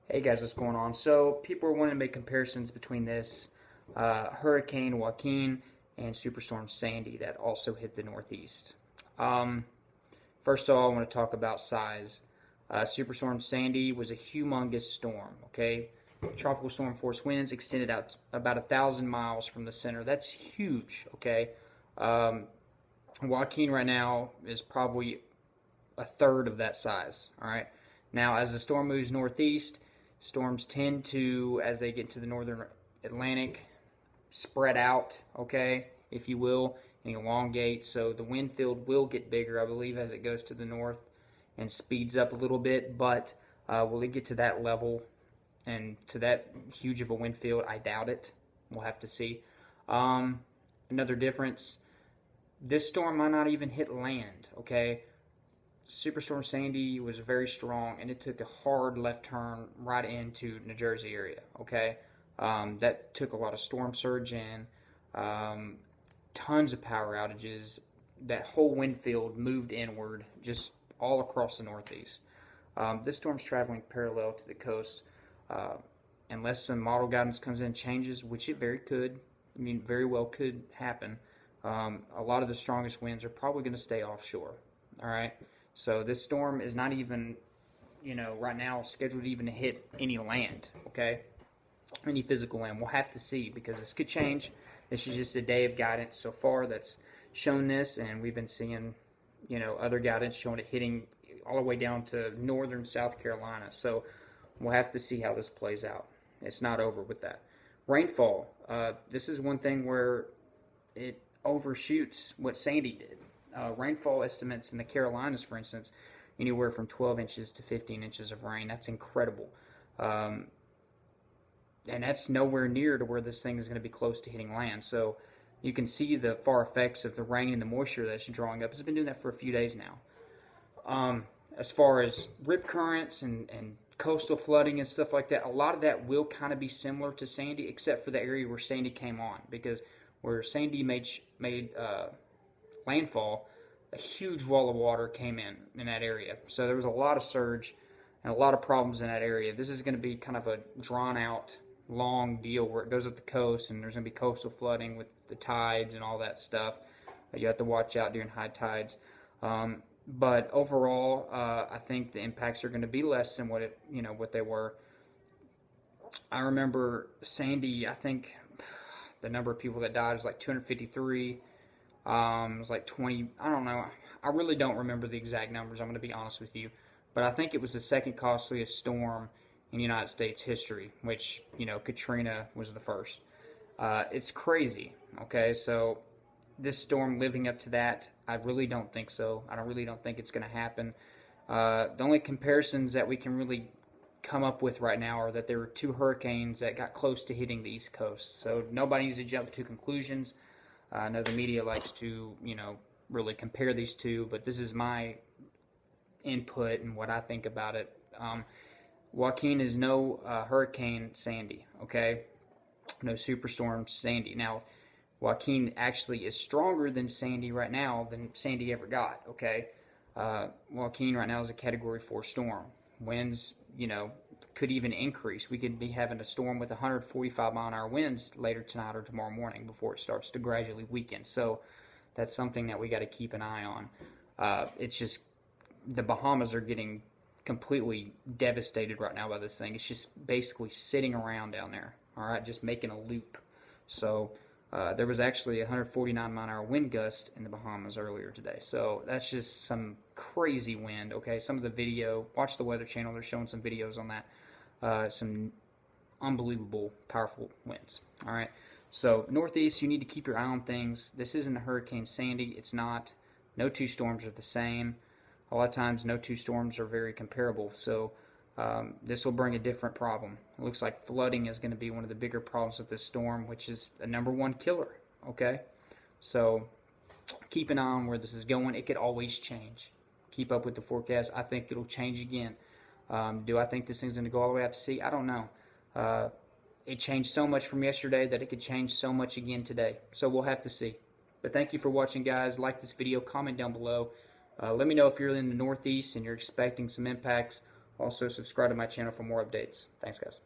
Hey guys, what's going on? So people are wanting to make comparisons between this Hurricane Joaquin and Superstorm Sandy that also hit the Northeast. Um, First of all, I want to talk about size. Superstorm Sandy was a humongous storm. Okay, tropical storm force winds extended out about 1,000 miles from the center. That's huge. Okay, um, Joaquin right now is probably a third of that size. All right. Now, as the storm moves northeast, storms tend to, as they get to the northern Atlantic, spread out, okay, if you will, and elongate. So the wind field will get bigger, I believe, as it goes to the north and speeds up a little bit. But will it get to that level and to that huge of a wind field? I doubt it. We'll have to see. Another difference, this storm might not even hit land, okay? Superstorm Sandy was very strong, and it took a hard left turn right into New Jersey area. Okay, that took a lot of storm surge in, um, tons of power outages. That whole wind field moved inward, just all across the Northeast. This storm's traveling parallel to the coast, uh, unless some model guidance comes in and changes, which it very could. I mean, very well could happen. A lot of the strongest winds are probably going to stay offshore. All right. So this storm is not even, right now scheduled even to hit any land, okay? Any physical land. We'll have to see because this could change. This is just a day of guidance so far that's shown this, and we've been seeing, other guidance showing it hitting all the way down to northern South Carolina. So we'll have to see how this plays out. It's not over with that. Rainfall. This is one thing where it overshoots what Sandy did. Rainfall estimates in the Carolinas, for instance, anywhere from 12 inches to 15 inches of rain. That's incredible. Um, and that's nowhere near to where this thing is going to be close to hitting land. So you can see the far effects of the rain and the moisture that's drawing up. It's been doing that for a few days now. As far as rip currents and coastal flooding and stuff like that, a lot of that will kind of be similar to Sandy, except for the area where Sandy came on, because where Sandy made landfall, a huge wall of water came in that area. So there was a lot of surge and a lot of problems in that area. This is going to be kind of a drawn out, long deal where it goes up the coast, and there's going to be coastal flooding with the tides and all that stuff. You have to watch out during high tides. But overall, I think the impacts are going to be less than what they were. I remember Sandy. I think the number of people that died was like 253. It was like 20. I don't know. I really don't remember the exact numbers. I'm going to be honest with you, but I think it was the second costliest storm in United States history, which Katrina was the first. It's crazy. Okay, so this storm living up to that, I really don't think so. Really don't think it's going to happen. The only comparisons that we can really come up with right now are that there were two hurricanes that got close to hitting the East Coast. So nobody needs to jump to conclusions. I know the media likes to, really compare these two, but this is my input and what I think about it. Joaquin is no Hurricane Sandy, okay? No Superstorm Sandy. Now, Joaquin actually is stronger than Sandy right now than Sandy ever got, okay? Joaquin right now is a Category 4 storm. Winds, could even increase. We could be having a storm with 145-mile-an-hour winds later tonight or tomorrow morning before it starts to gradually weaken. So that's something that we got to keep an eye on. It's just the Bahamas are getting completely devastated right now by this thing. It's just basically sitting around down there, all right, just making a loop. So there was actually a 149-mile-an-hour wind gust in the Bahamas earlier today. So that's just some crazy wind, okay? Some of the video, watch the Weather Channel, they're showing some videos on that. Some unbelievable, powerful winds, all right? So Northeast, you need to keep your eye on things. This isn't a Hurricane Sandy. It's not. No two storms are the same. A lot of times, no two storms are very comparable. So this will bring a different problem. It looks like flooding is going to be one of the bigger problems with this storm, which is a #1 killer, okay? So keep an eye on where this is going. It could always change. Keep up with the forecast. I think it'll change again. Do I think this thing's going to go all the way out to sea? I don't know. It changed so much from yesterday that it could change so much again today. So we'll have to see. But thank you for watching, guys. Like this video, comment down below. Let me know if you're in the Northeast and you're expecting some impacts Also, subscribe to my channel for more updates. Thanks, guys.